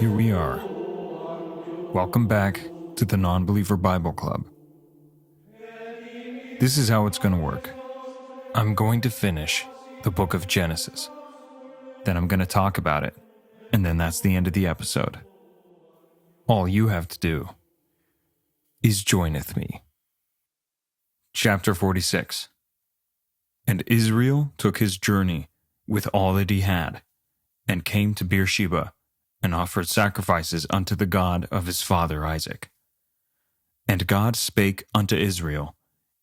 Here we are. Welcome back to the Non-Believer Bible Club. This is how it's going to work. I'm going to finish the book of Genesis. Then I'm going to talk about it. And then that's the end of the episode. All you have to do is joineth me. Chapter 46. And Israel took his journey with all that he had, and came to Beersheba, and offered sacrifices unto the God of his father Isaac. And God spake unto Israel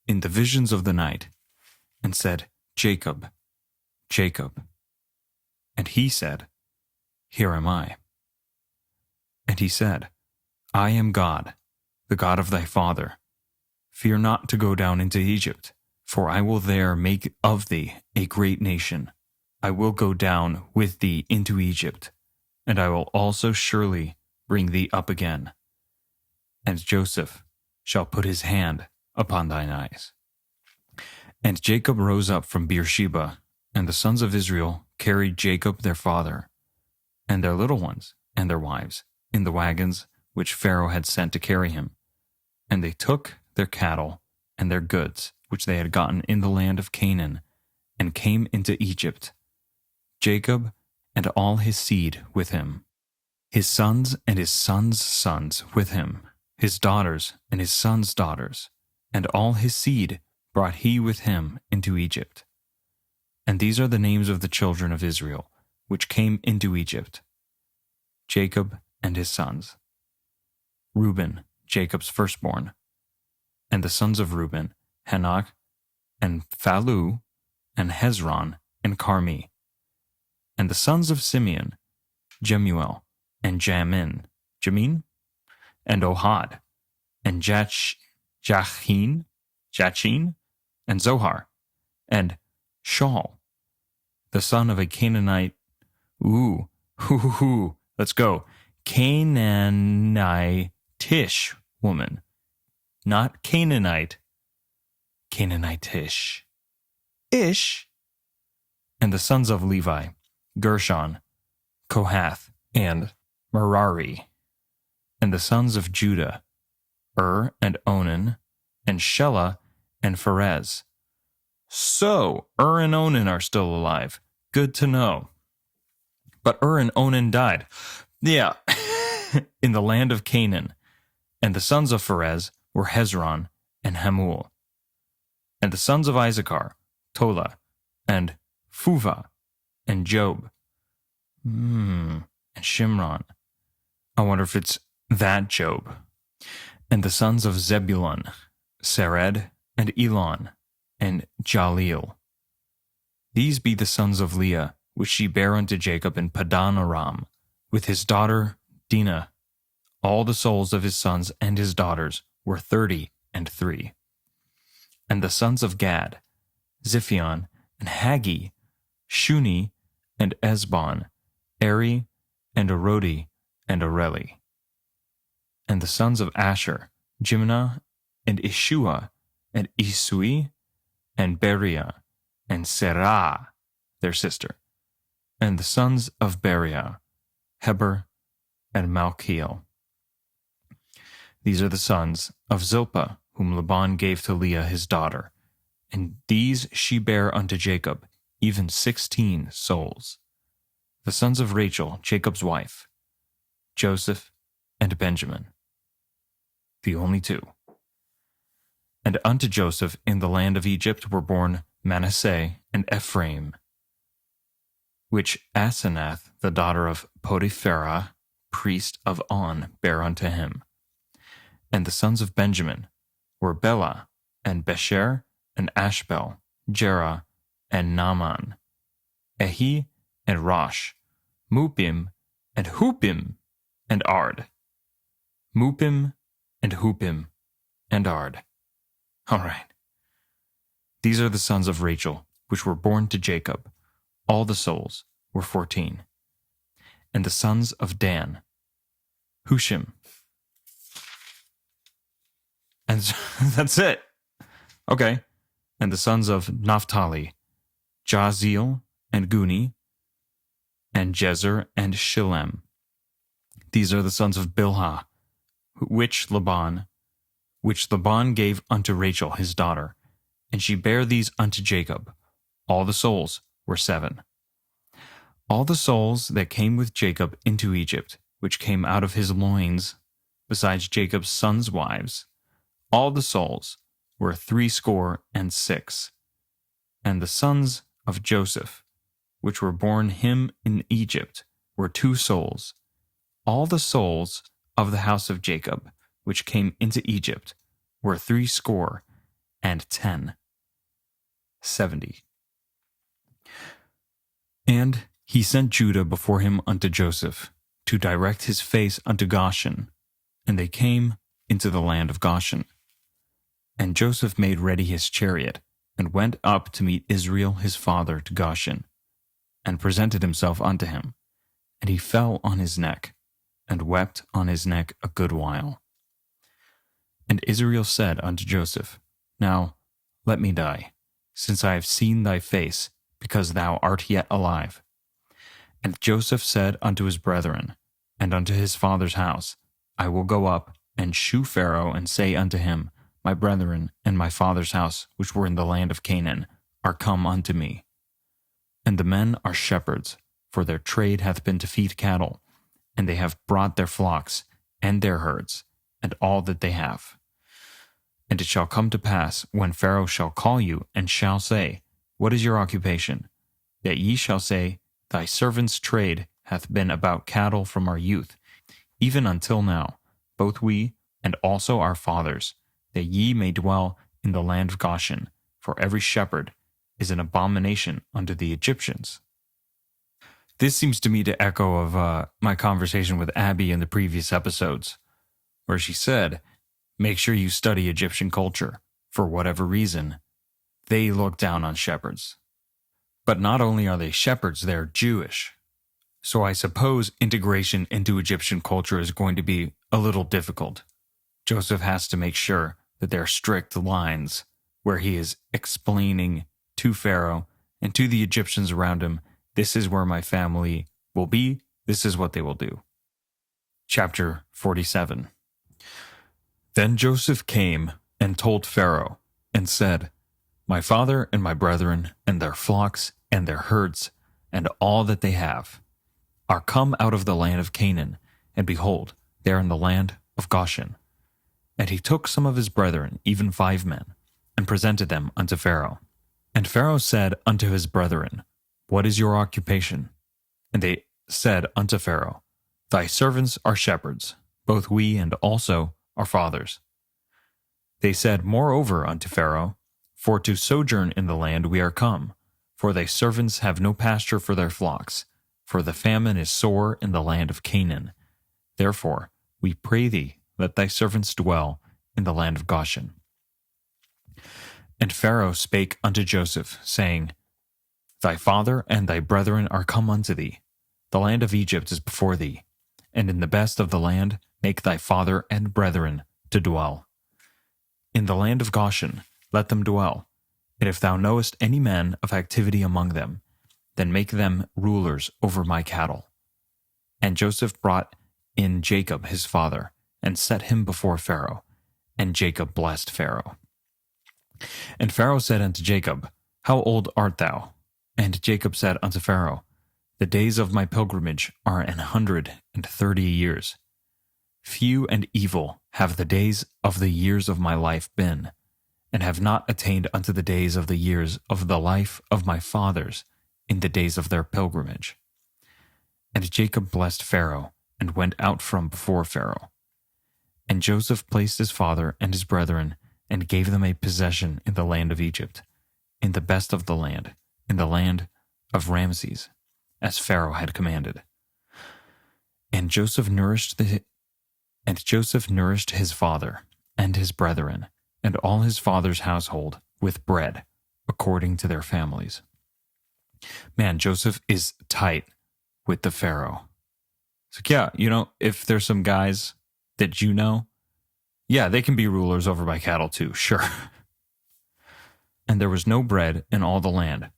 in the visions of the night, and said, Jacob, Jacob. And he said, Here am I. And he said, I am God, the God of thy father. Fear not to go down into Egypt, for I will there make of thee a great nation. I will go down with thee into Egypt, and I will also surely bring thee up again. And Joseph shall put his hand upon thine eyes. And Jacob rose up from Beersheba, and the sons of Israel carried Jacob their father, and their little ones, and their wives, in the wagons which Pharaoh had sent to carry him. And they took their cattle and their goods, which they had gotten in the land of Canaan, and came into Egypt, Jacob and all his seed with him, his sons and his sons' sons with him, his daughters and his sons' daughters, and all his seed brought he with him into Egypt. And these are the names of the children of Israel, which came into Egypt: Jacob and his sons. Reuben, Jacob's firstborn. And the sons of Reuben, Hanok, and Phalu, and Hezron, and Carmi. And the sons of Simeon, Jemuel, and Jamin, and Ohad, and Jachin, and Zohar, and Shaul, the son of a Canaanite, let's go, Canaanitish woman, not Canaanite, Canaanitish, Ish, and the sons of Levi, Gershon, Kohath, and Merari, and the sons of Judah, and Onan, and Shelah, and Pharez. So, and Onan are still alive. Good to know. But and Onan died. Yeah, in the land of Canaan. And the sons of Pharez were Hezron and Hamul. And the sons of Issachar, Tola, and Phuvah, and Job, and Shimron. I wonder if it's that Job. And the sons of Zebulun, Sered, and Elon, and Jaleel. These be the sons of Leah, which she bare unto Jacob in Padan Aram, with his daughter Dinah. All the souls of his sons and his daughters were 33. And the sons of Gad, Ziphion, and Haggi, Shuni, and Esbon, Eri, and Arodi, and Areli. And the sons of Asher, Jimnah, and Ishua, and Isui, and Beriah, and Serah, their sister. And the sons of Beriah, Heber, and Malchiel. These are the sons of Zilpah, whom Laban gave to Leah his daughter, and these she bare unto Jacob, even 16 souls. The sons of Rachel, Jacob's wife, Joseph and Benjamin, the only two. And unto Joseph in the land of Egypt were born Manasseh and Ephraim, which Asenath, the daughter of Potipharah, priest of On, bare unto him. And the sons of Benjamin were Bela, and Besher, and Ashbel, Jerah, and Naaman, Ehi, and Rosh, Mupim, and Hupim, and Ard. Mupim, and Hupim, and Ard. All right. These are the sons of Rachel, which were born to Jacob. All the souls were 14. And the sons of Dan, Hushim. And that's it. Okay. And the sons of Naphtali, Jaziel, and Guni, and Jezer, and Shillem. These are the sons of Bilhah, which Laban gave unto Rachel his daughter, and she bare these unto Jacob. All the souls were 7. All the souls that came with Jacob into Egypt, which came out of his loins, besides Jacob's sons' wives, all the souls were 66. And the sons of Joseph, which were born him in Egypt, were 2 souls. All the souls of the house of Jacob, which came into Egypt, were 70. And he sent Judah before him unto Joseph, to direct his face unto Goshen. And they came into the land of Goshen. And Joseph made ready his chariot, and went up to meet Israel his father to Goshen, and presented himself unto him. And he fell on his neck, and wept on his neck a good while. And Israel said unto Joseph, Now let me die, since I have seen thy face, because thou art yet alive. And Joseph said unto his brethren, and unto his father's house, I will go up, and shew Pharaoh, and say unto him, My brethren and my father's house, which were in the land of Canaan, are come unto me. And the men are shepherds, for their trade hath been to feed cattle, and they have brought their flocks, and their herds, and all that they have. And it shall come to pass, when Pharaoh shall call you, and shall say, What is your occupation? That ye shall say, Thy servant's trade hath been about cattle from our youth, even until now, both we and also our fathers, that ye may dwell in the land of Goshen, for every shepherd is an abomination unto the Egyptians. This seems to me to echo of my conversation with Abby in the previous episodes, where she said, make sure you study Egyptian culture. For whatever reason, they look down on shepherds. But not only are they shepherds, they're Jewish. So I suppose integration into Egyptian culture is going to be a little difficult. Joseph has to make sure that there are strict lines where he is explaining to Pharaoh and to the Egyptians around him, this is where my family will be, this is what they will do. Chapter 47. Then Joseph came and told Pharaoh, and said, My father and my brethren, and their flocks, and their herds, and all that they have, are come out of the land of Canaan, and behold, they are in the land of Goshen. And he took some of his brethren, even 5 men, and presented them unto Pharaoh. And Pharaoh said unto his brethren, What is your occupation? And they said unto Pharaoh, Thy servants are shepherds, both we and also our fathers. They said moreover unto Pharaoh, For to sojourn in the land we are come, for thy servants have no pasture for their flocks, for the famine is sore in the land of Canaan. Therefore we pray thee, let thy servants dwell in the land of Goshen. And Pharaoh spake unto Joseph, saying, Thy father and thy brethren are come unto thee. The land of Egypt is before thee, and in the best of the land make thy father and brethren to dwell. In the land of Goshen let them dwell, and if thou knowest any men of activity among them, then make them rulers over my cattle. And Joseph brought in Jacob his father, and set him before Pharaoh, and Jacob blessed Pharaoh. And Pharaoh said unto Jacob, How old art thou? And Jacob said unto Pharaoh, The days of my pilgrimage are 130 years. Few and evil have the days of the years of my life been, and have not attained unto the days of the years of the life of my fathers in the days of their pilgrimage. And Jacob blessed Pharaoh, and went out from before Pharaoh. And Joseph placed his father and his brethren, and gave them a possession in the land of Egypt, in the best of the land, in the land of Ramses, as Pharaoh had commanded. And Joseph nourished his father and his brethren, and all his father's household, with bread, according to their families. Man, Joseph is tight with the Pharaoh. It's like, yeah, if there's some guys that they can be rulers over my cattle too, sure. And there was no bread in all the land,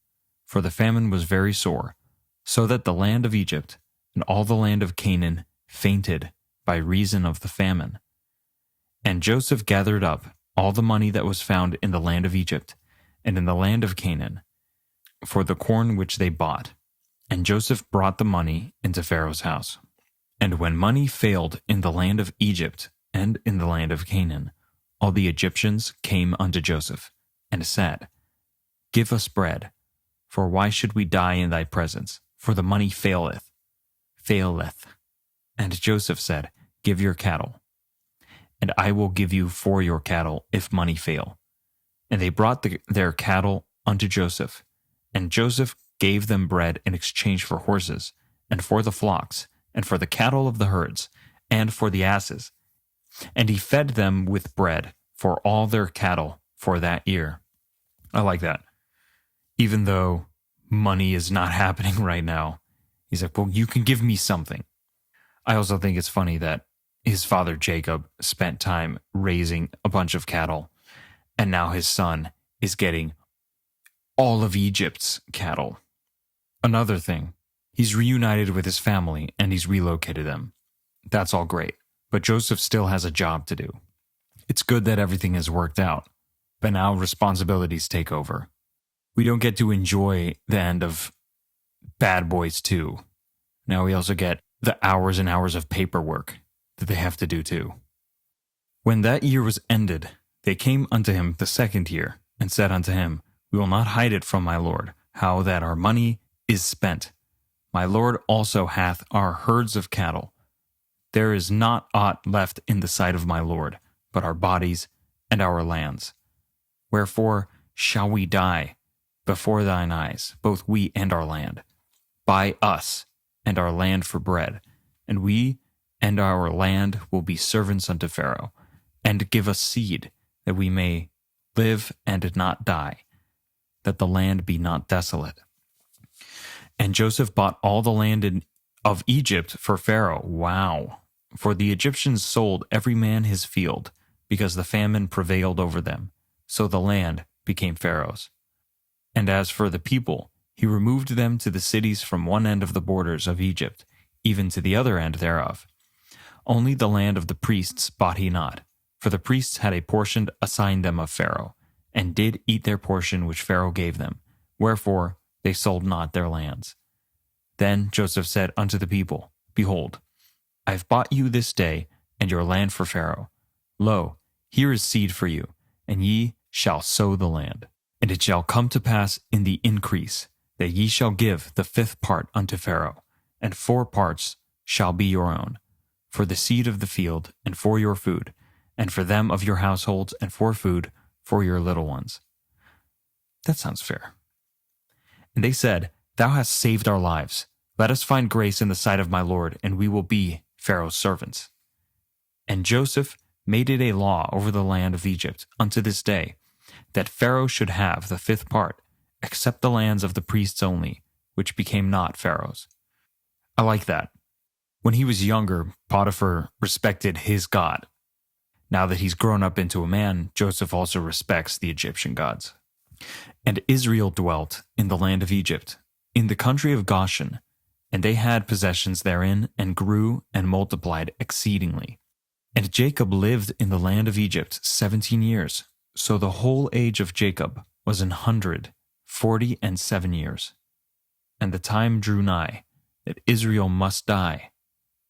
for the famine was very sore, so that the land of Egypt and all the land of Canaan fainted by reason of the famine. And Joseph gathered up all the money that was found in the land of Egypt and in the land of Canaan for the corn which they bought. And Joseph brought the money into Pharaoh's house. And when money failed in the land of Egypt and in the land of Canaan, all the Egyptians came unto Joseph and said, Give us bread, for why should we die in thy presence? For the money faileth. And Joseph said, Give your cattle, and I will give you for your cattle if money fail. And they brought their cattle unto Joseph, and Joseph gave them bread in exchange for horses, and for the flocks, and for the cattle of the herds, and for the asses. And he fed them with bread for all their cattle for that year. I like that. Even though money is not happening right now, he's like, well, you can give me something. I also think it's funny that his father Jacob spent time raising a bunch of cattle, and now his son is getting all of Egypt's cattle. Another thing, he's reunited with his family and he's relocated them. That's all great, but Joseph still has a job to do. It's good that everything has worked out, but now responsibilities take over. We don't get to enjoy the end of Bad Boys 2. Now we also get the hours and hours of paperwork that they have to do too. When that year was ended, they came unto him the second year, and said unto him, We will not hide it from my lord, how that our money is spent. My lord also hath our herds of cattle. There is not aught left in the sight of my lord, but our bodies and our lands. Wherefore shall we die before thine eyes, both we and our land? Buy us and our land for bread, and we and our land will be servants unto Pharaoh, and give us seed, that we may live and not die, that the land be not desolate. And Joseph bought all the land of Egypt for Pharaoh. Wow. For the Egyptians sold every man his field, because the famine prevailed over them. So the land became Pharaoh's. And as for the people, he removed them to the cities from one end of the borders of Egypt, even to the other end thereof. Only the land of the priests bought he not, for the priests had a portion assigned them of Pharaoh, and did eat their portion which Pharaoh gave them. Wherefore they sold not their lands. Then Joseph said unto the people, Behold, I have bought you this day and your land for Pharaoh. Lo, here is seed for you, and ye shall sow the land. And it shall come to pass in the increase, that ye shall give the 5th part unto Pharaoh, and 4 parts shall be your own, for the seed of the field, and for your food, and for them of your households, and for food for your little ones. That sounds fair. And they said, Thou hast saved our lives. Let us find grace in the sight of my Lord, and we will be Pharaoh's servants. And Joseph made it a law over the land of Egypt unto this day, that Pharaoh should have the 5th part, except the lands of the priests only, which became not Pharaoh's. I like that. When he was younger, Potiphar respected his God. Now that he's grown up into a man, Joseph also respects the Egyptian gods. And Israel dwelt in the land of Egypt, in the country of Goshen, and they had possessions therein, and grew and multiplied exceedingly. And Jacob lived in the land of Egypt 17 years. So the whole age of Jacob was 147 years. And the time drew nigh that Israel must die.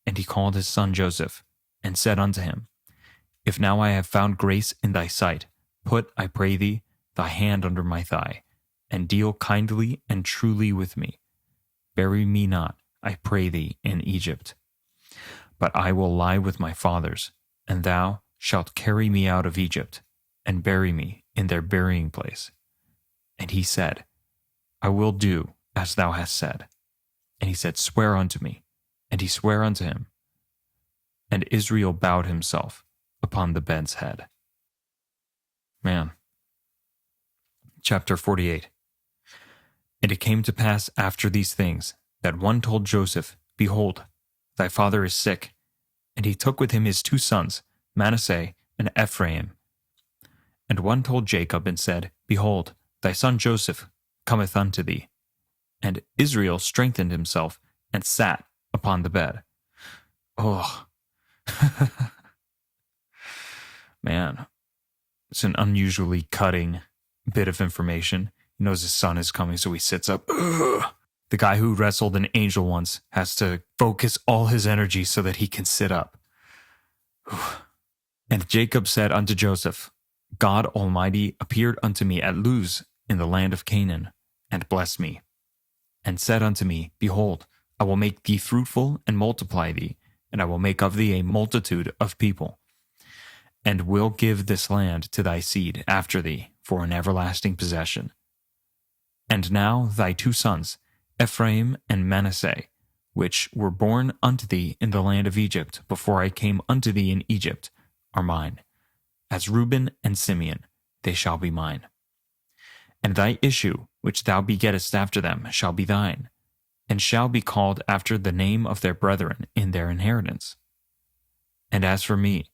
And he called his son Joseph, and said unto him, If now I have found grace in thy sight, put, I pray thee, thy hand under my thigh, and deal kindly and truly with me. Bury me not, I pray thee, in Egypt. But I will lie with my fathers, and thou shalt carry me out of Egypt, and bury me in their burying place. And he said, I will do as thou hast said. And he said, Swear unto me. And he sware unto him. And Israel bowed himself upon the bed's head. Man. Chapter 48. And it came to pass after these things, that one told Joseph, Behold, thy father is sick. And he took with him his 2 sons, Manasseh and Ephraim. And one told Jacob, and said, Behold, thy son Joseph cometh unto thee. And Israel strengthened himself, and sat upon the bed. Oh, man. It's an unusually cutting bit of information. He knows his son is coming, so he sits up. Ugh. The guy who wrestled an angel once has to focus all his energy so that he can sit up. And Jacob said unto Joseph, God Almighty appeared unto me at Luz in the land of Canaan, and blessed me, and said unto me, Behold, I will make thee fruitful and multiply thee, and I will make of thee a multitude of people, and will give this land to thy seed after thee for an everlasting possession. And now thy two sons, Ephraim and Manasseh, which were born unto thee in the land of Egypt before I came unto thee in Egypt, are mine. As Reuben and Simeon, they shall be mine. And thy issue, which thou begettest after them, shall be thine, and shall be called after the name of their brethren in their inheritance. And as for me,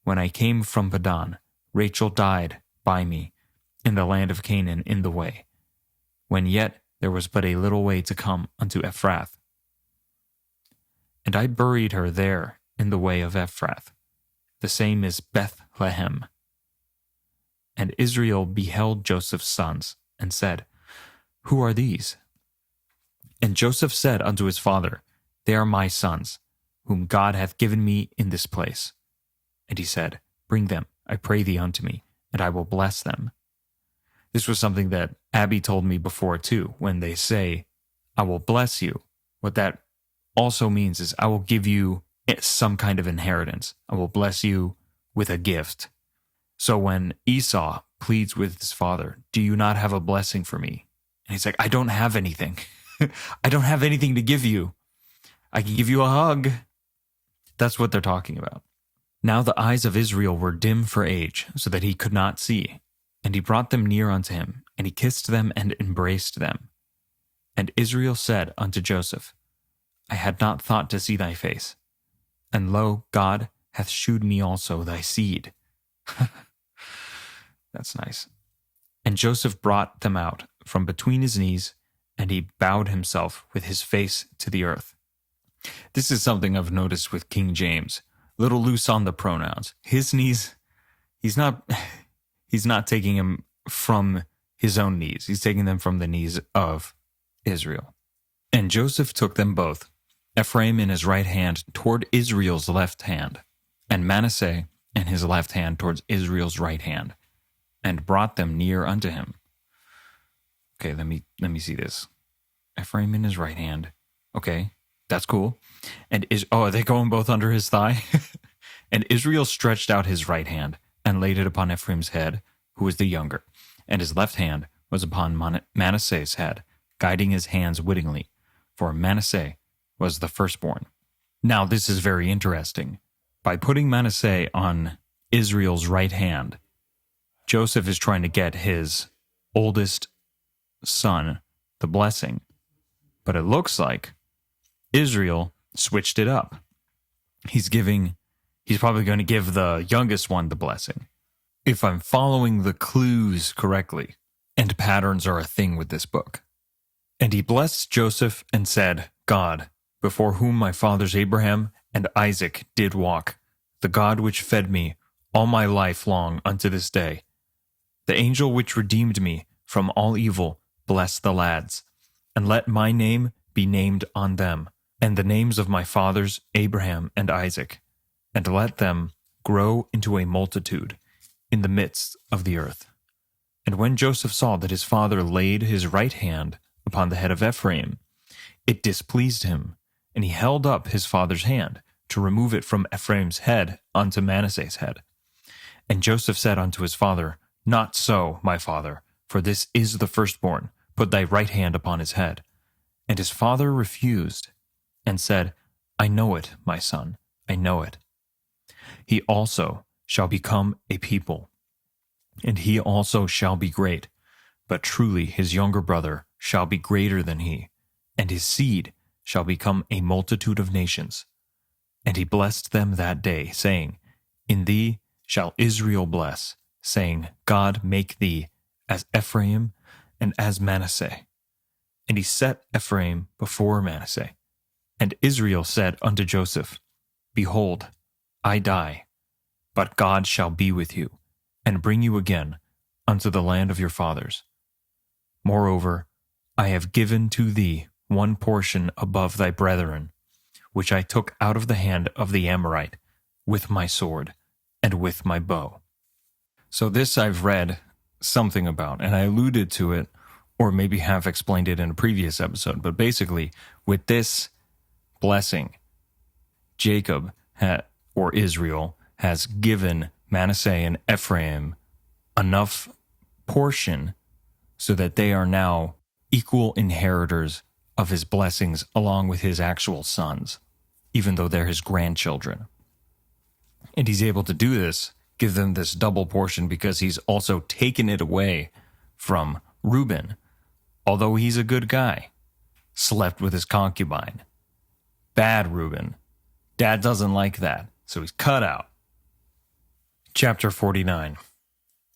when I came from Padan, Rachel died by me in the land of Canaan in the way, when yet there was but a little way to come unto Ephrath. And I buried her there in the way of Ephrath. The same is Bethlehem. And Israel beheld Joseph's sons, and said, Who are these? And Joseph said unto his father, They are my sons, whom God hath given me in this place. And he said, Bring them, I pray thee, unto me, and I will bless them. This was something that Abby told me before too, when they say, I will bless you. What that also means is I will give you some kind of inheritance. I will bless you with a gift. So when Esau pleads with his father, do you not have a blessing for me? And he's like, I don't have anything. I don't have anything to give you. I can give you a hug. That's what they're talking about. Now the eyes of Israel were dim for age, so that he could not see. And he brought them near unto him, and he kissed them and embraced them. And Israel said unto Joseph, I had not thought to see thy face. And lo, God hath shewed me also thy seed. That's nice. And Joseph brought them out from between his knees, and he bowed himself with his face to the earth. This is something I've noticed with King James. Little loose on the pronouns. His knees, he's not taking them from his own knees. He's taking them from the knees of Israel. And Joseph took them both, Ephraim in his right hand toward Israel's left hand, and Manasseh in his left hand towards Israel's right hand, and brought them near unto him. Okay, let me see this. Ephraim in his right hand. Okay, that's cool. And are they going both under his thigh? And Israel stretched out his right hand and laid it upon Ephraim's head, who was the younger, and his left hand was upon Manasseh's head, guiding his hands wittingly, for Manasseh was the firstborn. Now this is very interesting. By putting Manasseh on Israel's right hand, Joseph is trying to get his oldest son the blessing. But it looks like Israel switched it up. He's probably going to give the youngest one the blessing. If I'm following the clues correctly, and patterns are a thing with this book. And he blessed Joseph and said, God, before whom my fathers Abraham and Isaac did walk, the God which fed me all my life long unto this day, the angel which redeemed me from all evil, bless the lads, and let my name be named on them, and the names of my fathers Abraham and Isaac, and let them grow into a multitude in the midst of the earth. And when Joseph saw that his father laid his right hand upon the head of Ephraim, it displeased him, and he held up his father's hand to remove it from Ephraim's head unto Manasseh's head. And Joseph said unto his father, Not so, my father, for this is the firstborn. Put thy right hand upon his head. And his father refused, and said, I know it, my son, I know it. He also shall become a people, and he also shall be great. But truly his younger brother shall be greater than he, and his seed shall become a multitude of nations. And he blessed them that day, saying, In thee shall Israel bless, saying, God make thee as Ephraim and as Manasseh. And he set Ephraim before Manasseh. And Israel said unto Joseph, Behold, I die, but God shall be with you, and bring you again unto the land of your fathers. Moreover, I have given to thee one portion above thy brethren, which I took out of the hand of the Amorite, with my sword, and with my bow. So this I've read something about, and I alluded to it, or maybe have explained it in a previous episode, but basically, with this blessing, Jacob, or Israel, has given Manasseh and Ephraim enough portion so that they are now equal inheritors of his blessings along with his actual sons, even though they're his grandchildren. And he's able to do this, give them this double portion, because he's also taken it away from Reuben, although he's a good guy, slept with his concubine. Bad Reuben. Dad doesn't like that, so he's cut out. Chapter 49.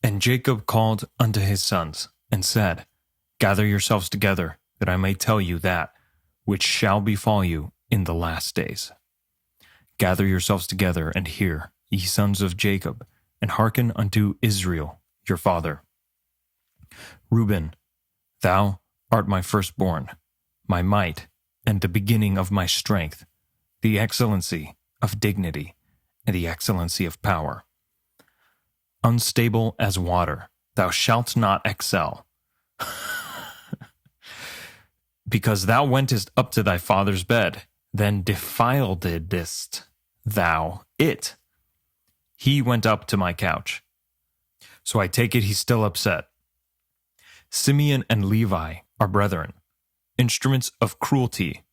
And Jacob called unto his sons, and said, Gather yourselves together, that I may tell you that which shall befall you in the last days. Gather yourselves together, and hear, ye sons of Jacob, and hearken unto Israel your father. Reuben, thou art my firstborn, my might, and the beginning of my strength, the excellency of dignity, and the excellency of power. Unstable as water, thou shalt not excel. Because thou wentest up to thy father's bed, then defiledst thou it. He went up to my couch. So I take it he's still upset. Simeon and Levi are brethren. Instruments of cruelty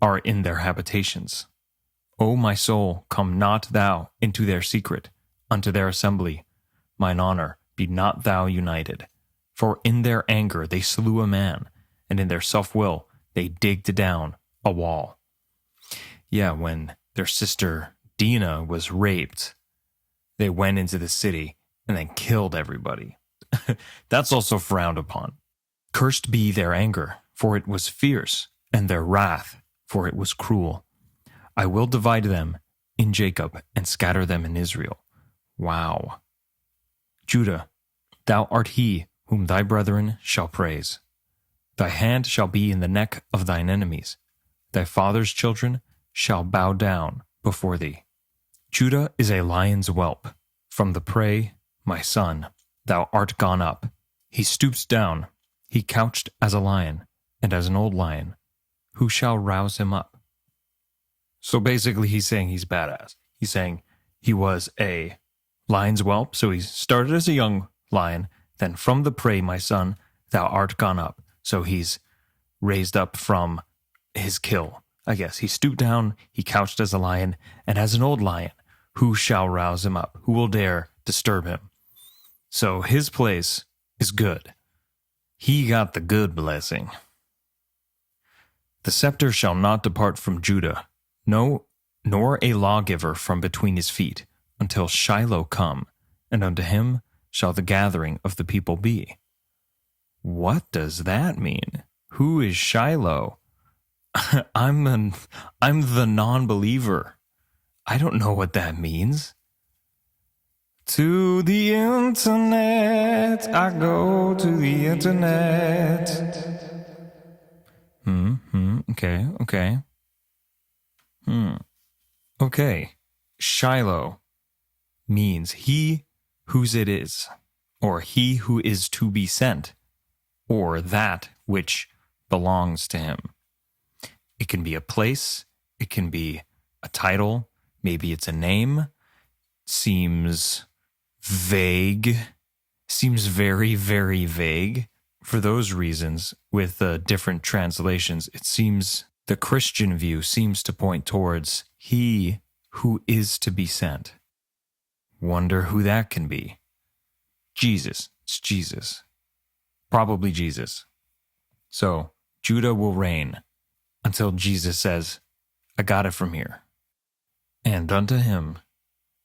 are in their habitations. O my soul, come not thou into their secret, unto their assembly. Mine honor, be not thou united. For in their anger they slew a man, and in their self-will they digged down a wall. Yeah, when their sister Dinah was raped, they went into the city and then killed everybody. That's also frowned upon. Cursed be their anger, for it was fierce, and their wrath, for it was cruel. I will divide them in Jacob and scatter them in Israel. Wow. Judah, thou art he whom thy brethren shall praise. Thy hand shall be in the neck of thine enemies. Thy father's children shall bow down before thee. Judah is a lion's whelp. From the prey, my son, thou art gone up. He stoops down. He couched as a lion, and as an old lion. Who shall rouse him up? So basically he's saying he's badass. He's saying he was a lion's whelp. So he started as a young lion. Then from the prey, my son, thou art gone up. So he's raised up from his kill, I guess. He stooped down, he couched as a lion, and as an old lion, who shall rouse him up? Who will dare disturb him? So his place is good. He got the good blessing. The scepter shall not depart from Judah, no, nor a lawgiver from between his feet, until Shiloh come, and unto him shall the gathering of the people be. What does that mean? Who is Shiloh? I'm the non-believer. I don't know what that means. To the internet, I go to the internet. Okay. Okay. Shiloh means he whose it is, or he who is to be sent, or that which belongs to him. It can be a place, it can be a title, maybe it's a name. Seems vague, seems very, very vague. For those reasons, with different translations, it seems the Christian view seems to point towards he who is to be sent. Wonder who that can be. Jesus. It's Jesus. Probably Jesus. So, Judah will reign until Jesus says, I got it from here. And unto him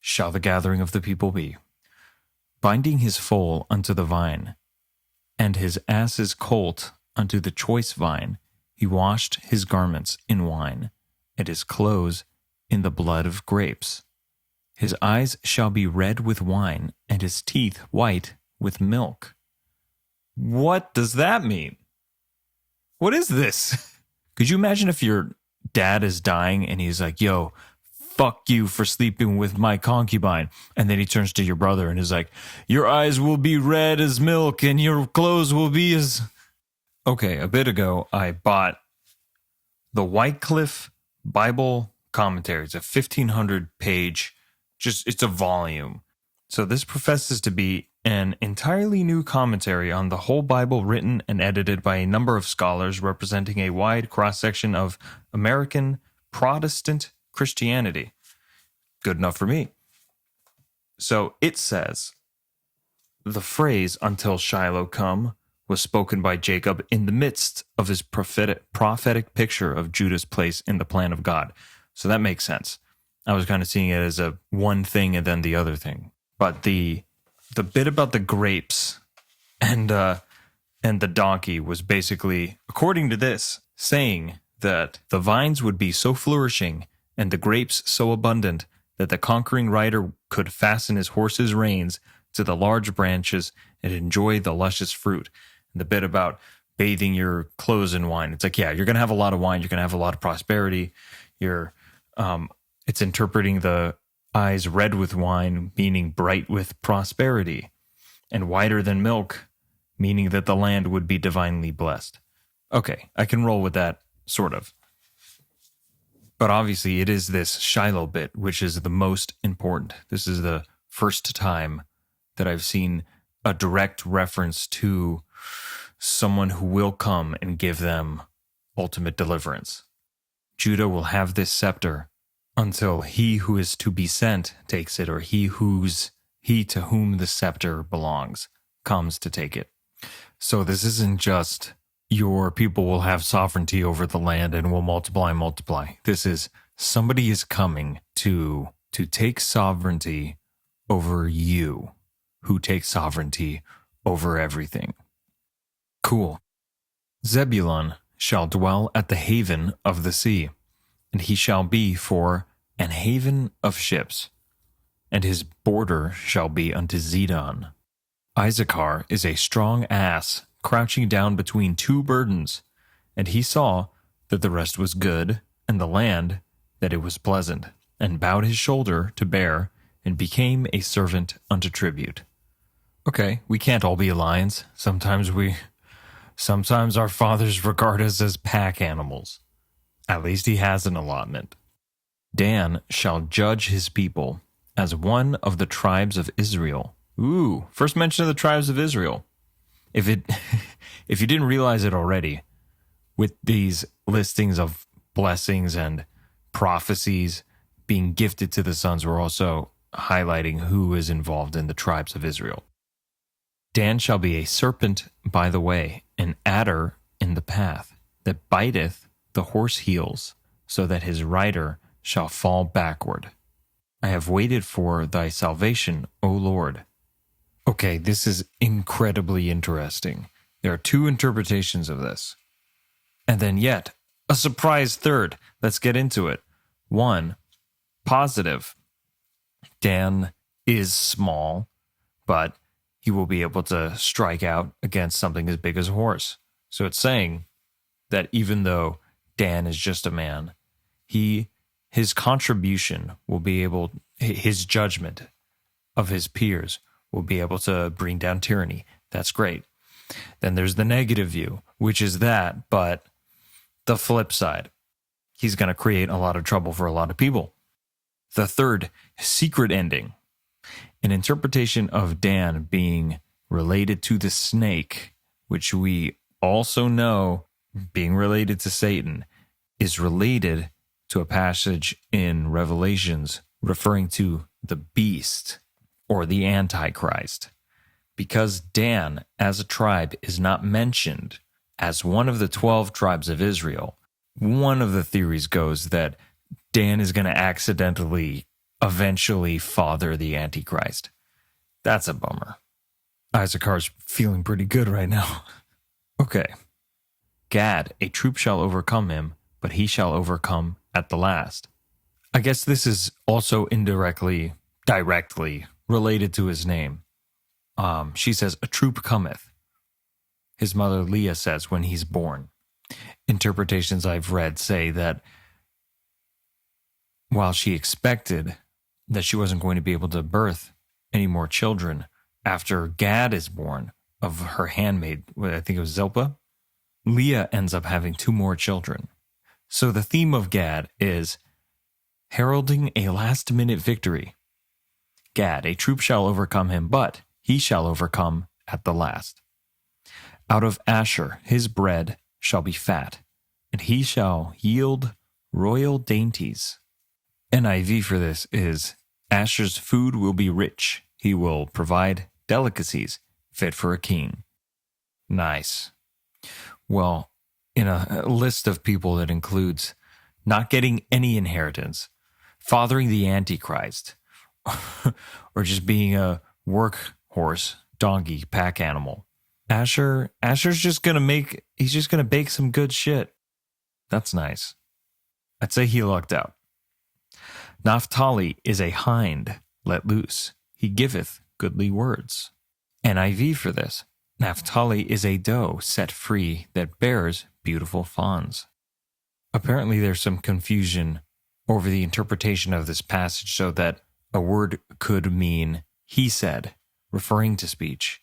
shall the gathering of the people be, binding his foal unto the vine, and his ass's colt unto the choice vine. He washed his garments in wine, and his clothes in the blood of grapes. His eyes shall be red with wine, and his teeth white with milk. What does that mean? What is this? Could you imagine if your dad is dying and he's like, yo, fuck you for sleeping with my concubine. And then he turns to your brother and is like, your eyes will be red as milk and your clothes will be as... Okay, a bit ago, I bought the Wycliffe Bible Commentary. It's a 1,500-page, it's a volume. So this professes to be an entirely new commentary on the whole Bible, written and edited by a number of scholars representing a wide cross-section of American Protestant Christianity. Good enough for me. So it says, the phrase, until Shiloh come, was spoken by Jacob in the midst of his prophetic picture of Judah's place in the plan of God. So that makes sense. I was kind of seeing it as a one thing and then the other thing. But the bit about the grapes and the donkey was basically, according to this, saying that the vines would be so flourishing and the grapes so abundant that the conquering rider could fasten his horse's reins to the large branches and enjoy the luscious fruit. And the bit about bathing your clothes in wine, it's like, yeah, you're going to have a lot of wine, you're going to have a lot of prosperity. It's interpreting the eyes red with wine, meaning bright with prosperity, and whiter than milk, meaning that the land would be divinely blessed. Okay, I can roll with that, sort of. But obviously it is this Shiloh bit, which is the most important. This is the first time that I've seen a direct reference to someone who will come and give them ultimate deliverance. Judah will have this scepter until he who is to be sent takes it, or he to whom the scepter belongs comes to take it. So this isn't just your people will have sovereignty over the land and will multiply. This is somebody is coming to take sovereignty over you, who takes sovereignty over everything. Cool. Zebulun shall dwell at the haven of the sea, and he shall be for an haven of ships, and his border shall be unto Zidon. Issachar is a strong ass, crouching down between two burdens, and he saw that the rest was good, and the land that it was pleasant, and bowed his shoulder to bear, and became a servant unto tribute. Okay, we can't all be lions. Sometimes our fathers regard us as pack animals. At least he has an allotment. Dan shall judge his people as one of the tribes of Israel. Ooh, first mention of the tribes of Israel. If you didn't realize it already, with these listings of blessings and prophecies being gifted to the sons, we're also highlighting who is involved in the tribes of Israel. Dan shall be a serpent by the way, an adder in the path, that biteth the horse heels, so that his rider shall fall backward. I have waited for thy salvation, O Lord. Okay, this is incredibly interesting. There are two interpretations of this. And then yet, a surprise third. Let's get into it. One, positive. Dan is small, but he will be able to strike out against something as big as a horse. So it's saying that even though Dan is just a man, his contribution will be able, his judgment of his peers will be able to bring down tyranny. That's great. Then there's the negative view, which is that, but the flip side, he's going to create a lot of trouble for a lot of people. The third, secret ending. An interpretation of Dan being related to the snake, which we also know being related to Satan, is related to a passage in Revelations referring to the beast or the Antichrist. Because Dan, as a tribe, is not mentioned as one of the 12 tribes of Israel, one of the theories goes that Dan is going to accidentally eventually father the Antichrist. That's a bummer. Issachar's feeling pretty good right now. Okay. Gad, a troop shall overcome him, but he shall overcome at the last. I guess this is also directly related to his name. She says, a troop cometh. His mother Leah says when he's born. Interpretations I've read say that while she expected that she wasn't going to be able to birth any more children after Gad is born of her handmaid, I think it was Zilpah, Leah ends up having 2 more children. So the theme of Gad is heralding a last-minute victory. Gad, a troop shall overcome him, but he shall overcome at the last. Out of Asher his bread shall be fat, and he shall yield royal dainties. NIV for this is, Asher's food will be rich. He will provide delicacies fit for a king. Nice. Well, in a list of people that includes not getting any inheritance, fathering the Antichrist, or just being a workhorse, donkey, pack animal, Asher's just gonna bake some good shit. That's nice. I'd say he lucked out. Naphtali is a hind let loose. He giveth goodly words. NIV for this. Naphtali is a doe set free that bears beautiful fawns. Apparently there's some confusion over the interpretation of this passage so that a word could mean he said, referring to speech.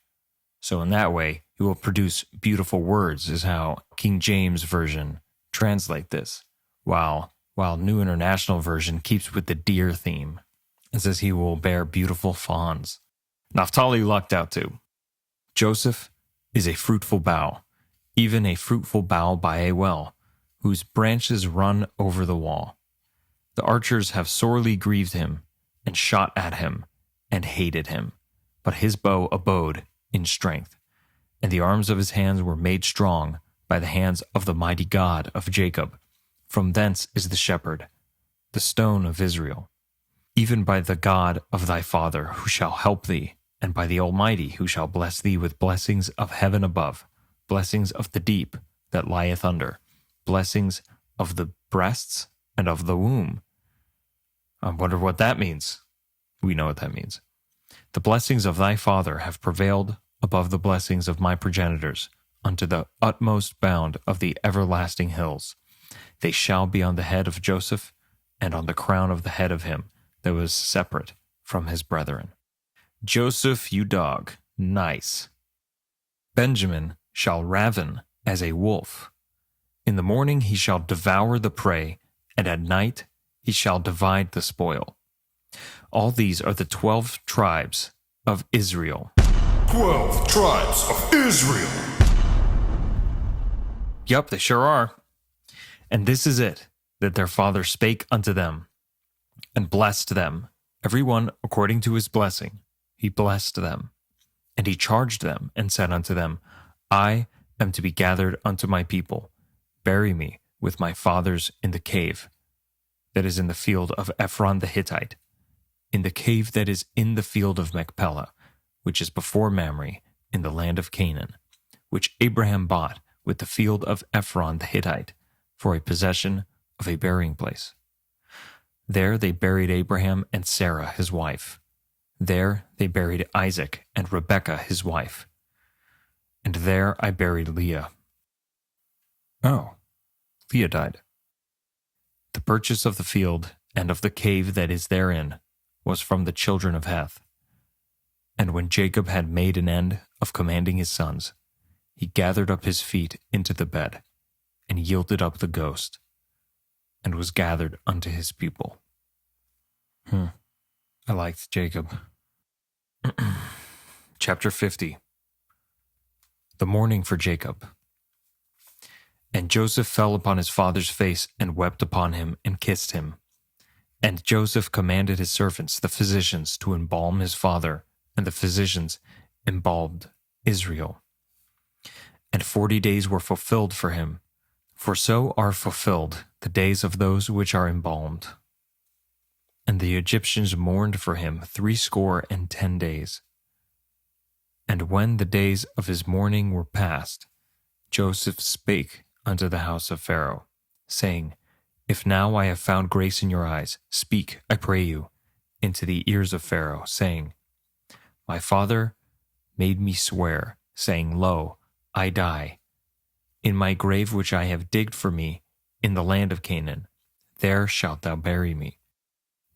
So in that way, he will produce beautiful words is how King James Version translate this, while New International Version keeps with the deer theme. It says he will bear beautiful fawns. Naphtali lucked out too. Joseph is a fruitful bough, even a fruitful bough by a well, whose branches run over the wall. The archers have sorely grieved him, and shot at him, and hated him. But his bow abode in strength, and the arms of his hands were made strong by the hands of the mighty God of Jacob. From thence is the shepherd, the stone of Israel. Even by the God of thy father, who shall help thee, and by the Almighty, who shall bless thee with blessings of heaven above, blessings of the deep that lieth under, blessings of the breasts and of the womb. I wonder what that means. We know what that means. The blessings of thy father have prevailed above the blessings of my progenitors, unto the utmost bound of the everlasting hills. They shall be on the head of Joseph, and on the crown of the head of him that was separate from his brethren. Joseph, you dog, nice. Benjamin shall raven as a wolf. In the morning he shall devour the prey, and at night he shall divide the spoil. All these are the 12 tribes of Israel. 12 tribes of Israel. Yup, they sure are. And this is it, that their father spake unto them, and blessed them, every one according to his blessing. He blessed them. And he charged them, and said unto them, I am to be gathered unto my people. Bury me with my fathers in the cave that is in the field of Ephron the Hittite, in the cave that is in the field of Machpelah, which is before Mamre, in the land of Canaan, which Abraham bought with the field of Ephron the Hittite, for a possession of a burying place. There they buried Abraham and Sarah his wife. There they buried Isaac and Rebekah his wife. And there I buried Leah. Oh, Leah died. The purchase of the field and of the cave that is therein was from the children of Heth. And when Jacob had made an end of commanding his sons, he gathered up his feet into the bed, and yielded up the ghost, and was gathered unto his people. I liked Jacob. Chapter 50. The mourning for Jacob. And Joseph fell upon his father's face, and wept upon him, and kissed him. And Joseph commanded his servants, the physicians, to embalm his father, and the physicians embalmed Israel. And 40 days were fulfilled for him, for so are fulfilled the days of those which are embalmed. And the Egyptians mourned for him 60 days. And when the days of his mourning were past, Joseph spake unto the house of Pharaoh, saying, If now I have found grace in your eyes, speak, I pray you, into the ears of Pharaoh, saying, My father made me swear, saying, Lo, I die. In my grave which I have digged for me in the land of Canaan, there shalt thou bury me.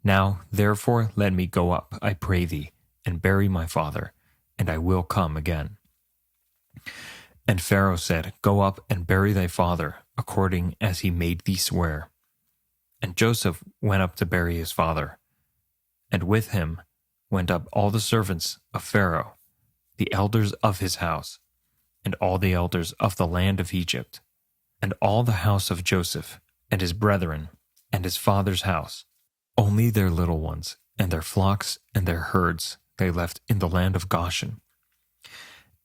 Now, therefore, let me go up, I pray thee, and bury my father, and I will come again. And Pharaoh said, Go up and bury thy father, according as he made thee swear. And Joseph went up to bury his father. And with him went up all the servants of Pharaoh, the elders of his house, and all the elders of the land of Egypt, and all the house of Joseph, and his brethren, and his father's house. Only their little ones, and their flocks, and their herds they left in the land of Goshen.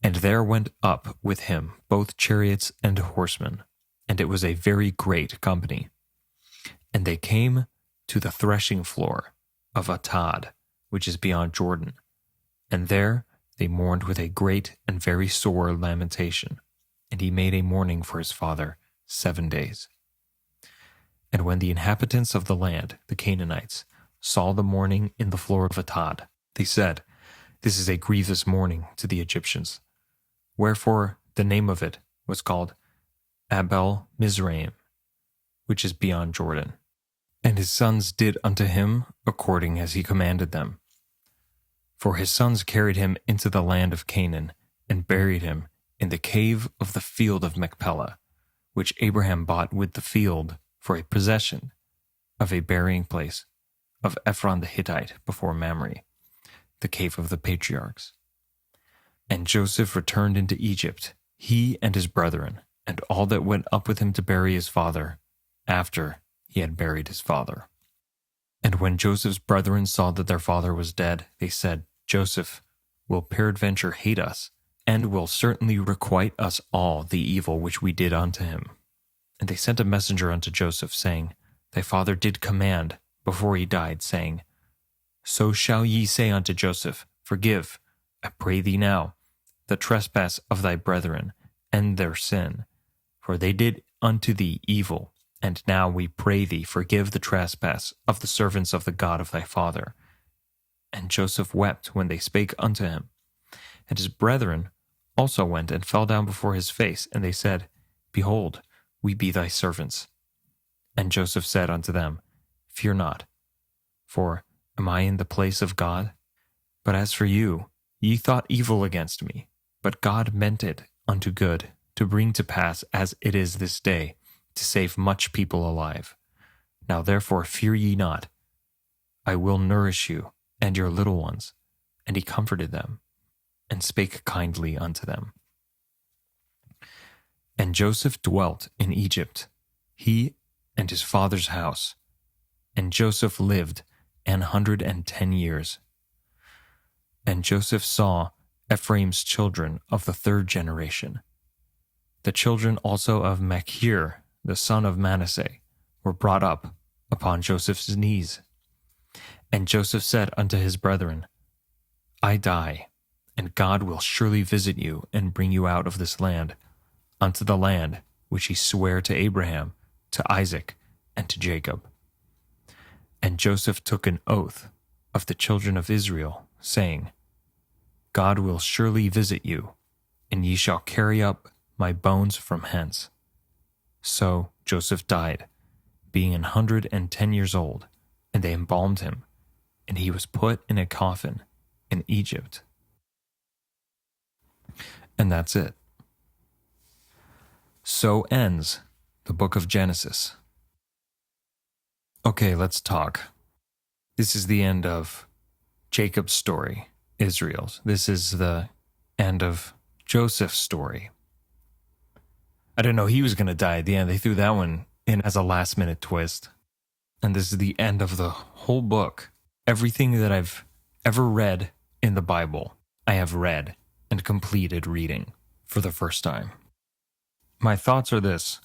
And there went up with him both chariots and horsemen, and it was a very great company. And they came to the threshing floor of Atad, which is beyond Jordan, and there they mourned with a great and very sore lamentation, and he made a mourning for his father 7 days. And when the inhabitants of the land, the Canaanites, saw the mourning in the floor of Atad, they said, This is a grievous mourning to the Egyptians. Wherefore the name of it was called Abel Mizraim, which is beyond Jordan. And his sons did unto him according as he commanded them. For his sons carried him into the land of Canaan, and buried him in the cave of the field of Machpelah, which Abraham bought with the field for a possession of a burying place of Ephron the Hittite before Mamre, the cave of the patriarchs. And Joseph returned into Egypt, he and his brethren, and all that went up with him to bury his father, after he had buried his father. And when Joseph's brethren saw that their father was dead, they said, Joseph will peradventure hate us, and will certainly requite us all the evil which we did unto him. And they sent a messenger unto Joseph, saying, Thy father did command, before he died, saying, So shall ye say unto Joseph, Forgive, I pray thee now, the trespass of thy brethren, and their sin, for they did unto thee evil. And now we pray thee, forgive the trespass of the servants of the God of thy father. And Joseph wept when they spake unto him. And his brethren also went and fell down before his face, and they said, Behold, we be thy servants. And Joseph said unto them, Fear not, for am I in the place of God? But as for you, ye thought evil against me, but God meant it unto good, to bring to pass as it is this day, to save much people alive. Now therefore fear ye not. I will nourish you and your little ones. And he comforted them, and spake kindly unto them. And Joseph dwelt in Egypt, he and his father's house. And Joseph lived 110 years. And Joseph saw Ephraim's children of the third generation. The children also of Machir, the son of Manasseh, were brought up upon Joseph's knees. And Joseph said unto his brethren, I die, and God will surely visit you and bring you out of this land, unto the land which he sware to Abraham, to Isaac, and to Jacob. And Joseph took an oath of the children of Israel, saying, God will surely visit you, and ye shall carry up my bones from hence. So Joseph died, being 110 years old, and they embalmed him, and he was put in a coffin in Egypt. And that's it. So ends the book of Genesis. Okay, let's talk. This is the end of Jacob's story, Israel's. This is the end of Joseph's story. I didn't know he was going to die at the end. They threw that one in as a last-minute twist. And this is the end of the whole book. Everything that I've ever read in the Bible, I have read and completed reading for the first time. My thoughts are this.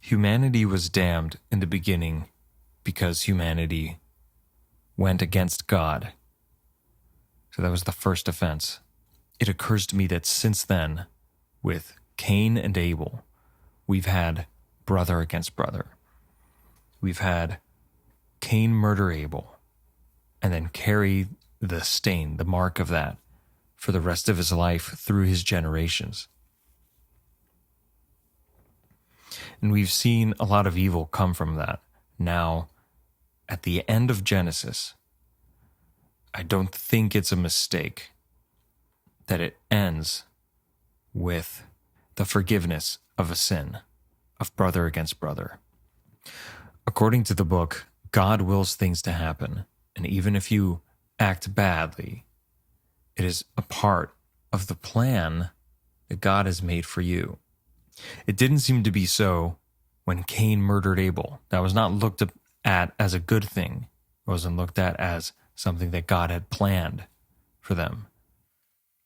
Humanity was damned in the beginning because humanity went against God. So that was the first offense. It occurs to me that since then, with Cain and Abel, we've had brother against brother. we've had Cain murder Abel and then carry the stain, the mark of that, for the rest of his life through his generations. And we've seen a lot of evil come from that. Now, at the end of Genesis, I don't think it's a mistake that it ends with the forgiveness of a sin, of brother against brother. According to the book, God wills things to happen, and even if you act badly, it is a part of the plan that God has made for you. It didn't seem to be so when Cain murdered Abel. That was not looked at as a good thing. It wasn't looked at as something that God had planned for them.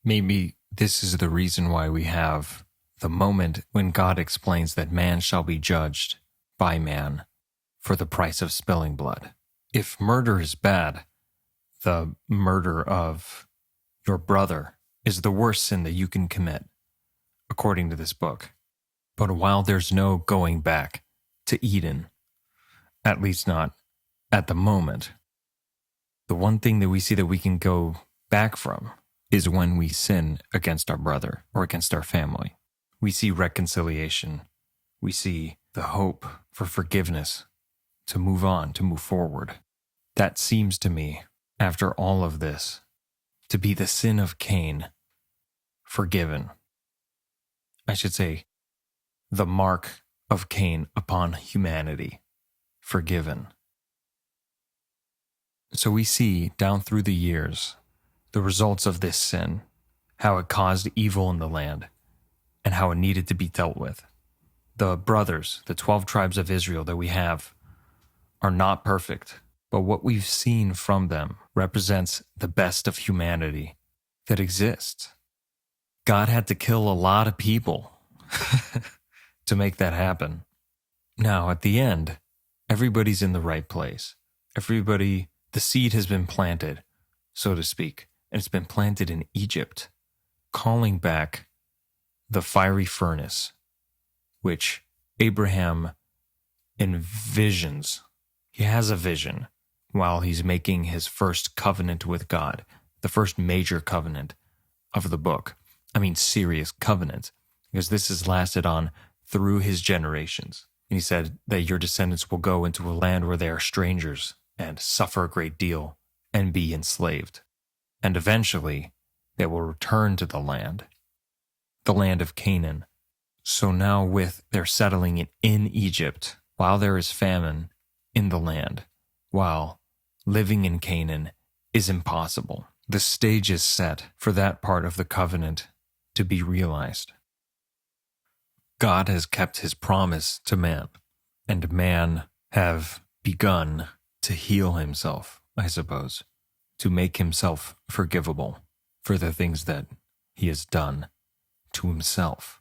Maybe this is the reason why we have the moment when God explains that man shall be judged by man for the price of spilling blood. If murder is bad, the murder of your brother is the worst sin that you can commit, according to this book. But while there's no going back to Eden, at least not at the moment, the one thing that we see that we can go back from is when we sin against our brother or against our family. We see reconciliation. We see the hope for forgiveness, to move on, to move forward. That seems to me, after all of this, to be the sin of Cain forgiven. I should say, the mark of Cain upon humanity forgiven. So we see down through the years the results of this sin, how it caused evil in the land, and how it needed to be dealt with. The brothers, the 12 tribes of Israel that we have, are not perfect, but what we've seen from them represents the best of humanity that exists. God had to kill a lot of people to make that happen. Now, at the end, everybody's in the right place. Everybody, the seed has been planted, so to speak, and it's been planted in Egypt, calling back the fiery furnace, which Abraham envisions. He has a vision while he's making his first covenant with God, the first major covenant of the book. I mean, serious covenant, because this has lasted on through his generations. And he said that your descendants will go into a land where they are strangers and suffer a great deal and be enslaved. And eventually they will return to the land of Canaan. So now with their settling in Egypt, while there is famine in the land, while living in Canaan is impossible, the stage is set for that part of the covenant to be realized. God has kept his promise to man, and man have begun to heal himself, I suppose, to make himself forgivable for the things that he has done to himself.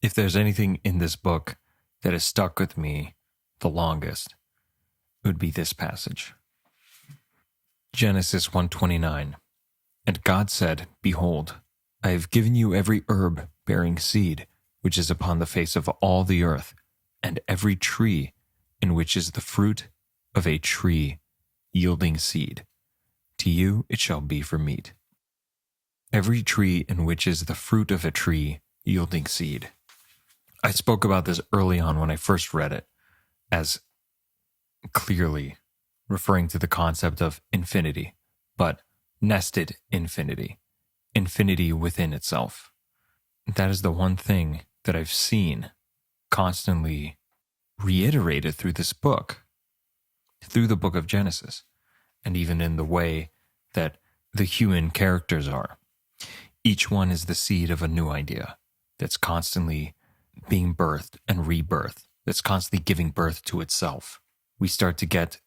If there's anything in this book that has stuck with me the longest, it would be this passage. Genesis 1:29. And God said, Behold, I have given you every herb bearing seed, which is upon the face of all the earth, and every tree in which is the fruit of a tree yielding seed. To you it shall be for meat. Every tree in which is the fruit of a tree yielding seed. I spoke about this early on when I first read it, as clearly referring to the concept of infinity, but nested infinity, infinity within itself. That is the one thing that I've seen constantly reiterated through this book, through the book of Genesis, and even in the way that the human characters are. Each one is the seed of a new idea that's constantly being birthed and rebirthed, that's constantly giving birth to itself. We start to get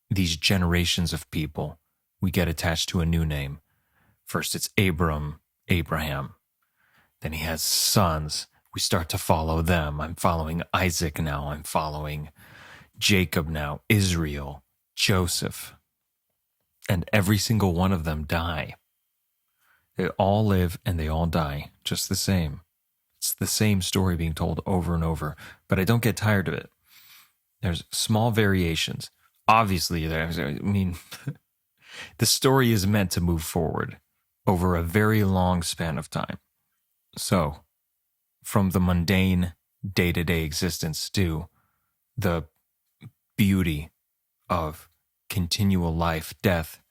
these generations of people. We get attached to a new name. First it's Abraham. Then he has sons. We start to follow them. I'm following Isaac now. I'm following Jacob now, Israel, Joseph. And every single one of them die. They all live and they all die just the same. It's the same story being told over and over, but I don't get tired of it. There's small variations. Obviously, the story is meant to move forward over a very long span of time. So, from the mundane day-to-day existence to the beauty of continual life, death,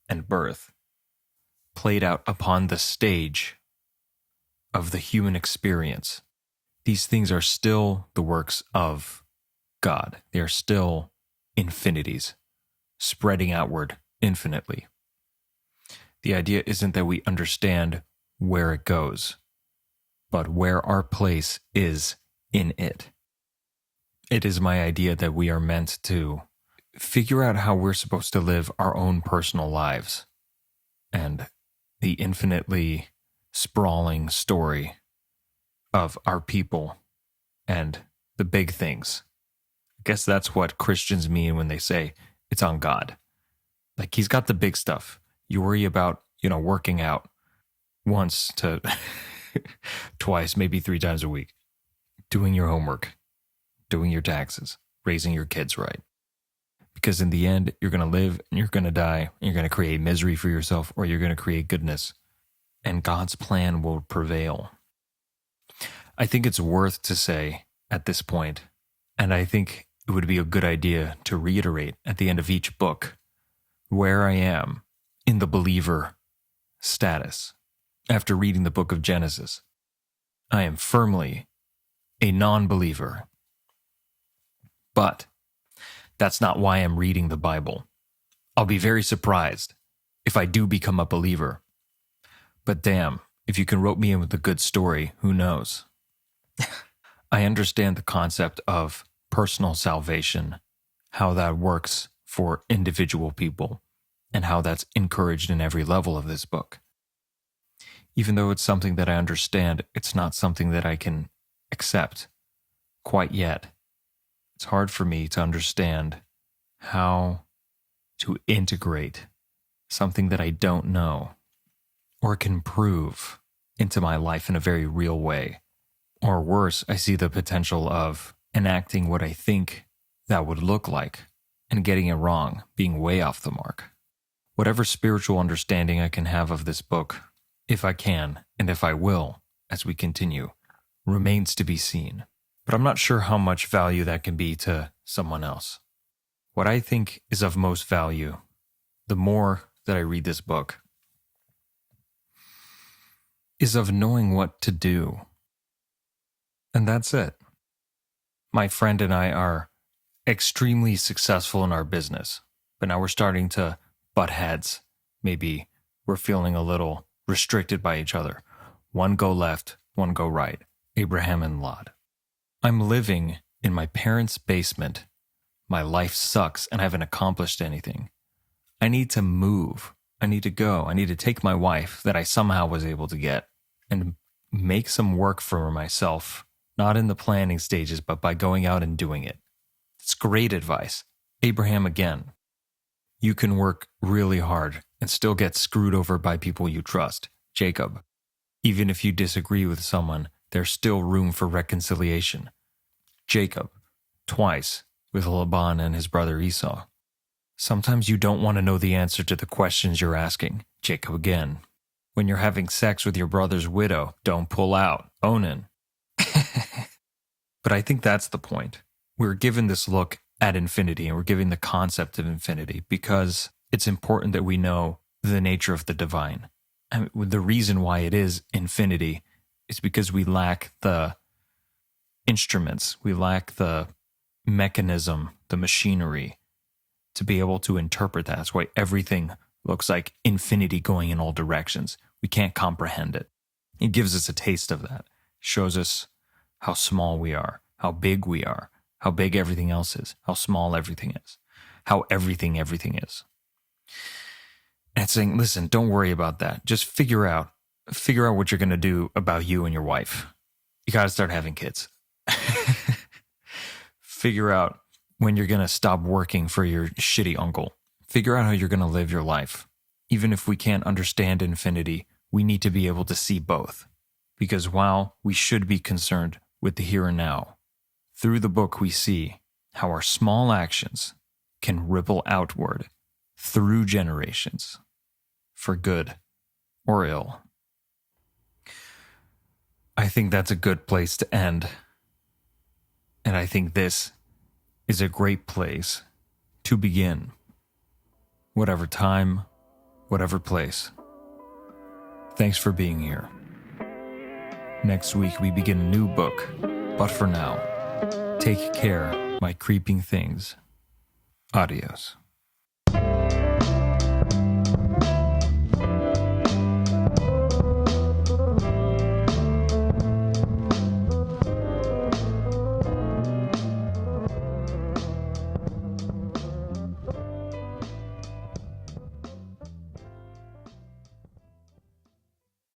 and birth, played out upon the stage of the human experience. These things are still the works of God. They are still infinities, spreading outward infinitely. The idea isn't that we understand where it goes, but where our place is in it. It is my idea that we are meant to figure out how we're supposed to live our own personal lives, and the infinitely sprawling story of our people and the big things. I guess that's what Christians mean when they say it's on God. Like, he's got the big stuff. You worry about, working out once to twice, maybe 3 times a week, doing your homework, doing your taxes, raising your kids right. Because in the end, you're going to live and you're going to die. And you're going to create misery for yourself, or you're going to create goodness. And God's plan will prevail. I think it's worth to say at this point, and I think it would be a good idea to reiterate at the end of each book where I am in the believer status. After reading the book of Genesis, I am firmly a non-believer. But that's not why I'm reading the Bible. I'll be very surprised if I do become a believer. But damn, if you can rope me in with a good story, who knows? I understand the concept of personal salvation, how that works for individual people, and how that's encouraged in every level of this book. Even though it's something that I understand, it's not something that I can accept quite yet. It's hard for me to understand how to integrate something that I don't know or can prove into my life in a very real way. Or worse, I see the potential of enacting what I think that would look like and getting it wrong, being way off the mark. Whatever spiritual understanding I can have of this book, if I can, and if I will, as we continue, remains to be seen. But I'm not sure how much value that can be to someone else. What I think is of most value, the more that I read this book, is of knowing what to do. And that's it. My friend and I are extremely successful in our business, but now we're starting to butt heads. Maybe we're feeling a little restricted by each other. One go left, one go right. Abraham and Lot. I'm living in my parents' basement. My life sucks and I haven't accomplished anything. I need to move. I need to go. I need to take my wife that I somehow was able to get and make some work for myself, not in the planning stages, but by going out and doing it. It's great advice. Abraham again. You can work really hard and still get screwed over by people you trust. Jacob. Even if you disagree with someone, there's still room for reconciliation. Jacob. Twice with Laban and his brother Esau. Sometimes you don't want to know the answer to the questions you're asking. Jacob again. When you're having sex with your brother's widow, don't pull out. Onan. But I think that's the point. We're given this look at infinity, and we're given the concept of infinity because it's important that we know the nature of the divine. And the reason why it is infinity is because we lack the instruments, we lack the mechanism, the machinery to be able to interpret that. That's why everything looks like infinity going in all directions. We can't comprehend it. It gives us a taste of that. Shows us how small we are, how big we are, how big everything else is, how small everything is, how everything is. And it's saying, listen, don't worry about that. Just figure out what you're going to do about you and your wife. You got to start having kids. Figure out when you're going to stop working for your shitty uncle. Figure out how you're going to live your life. Even if we can't understand infinity, we need to be able to see both. Because while we should be concerned with the here and now, through the book we see how our small actions can ripple outward through generations, for good or ill. I think that's a good place to end. And I think this is a great place to begin. Whatever time, whatever place. Thanks for being here. Next week we begin a new book, but for now, take care, my creeping things. Adios.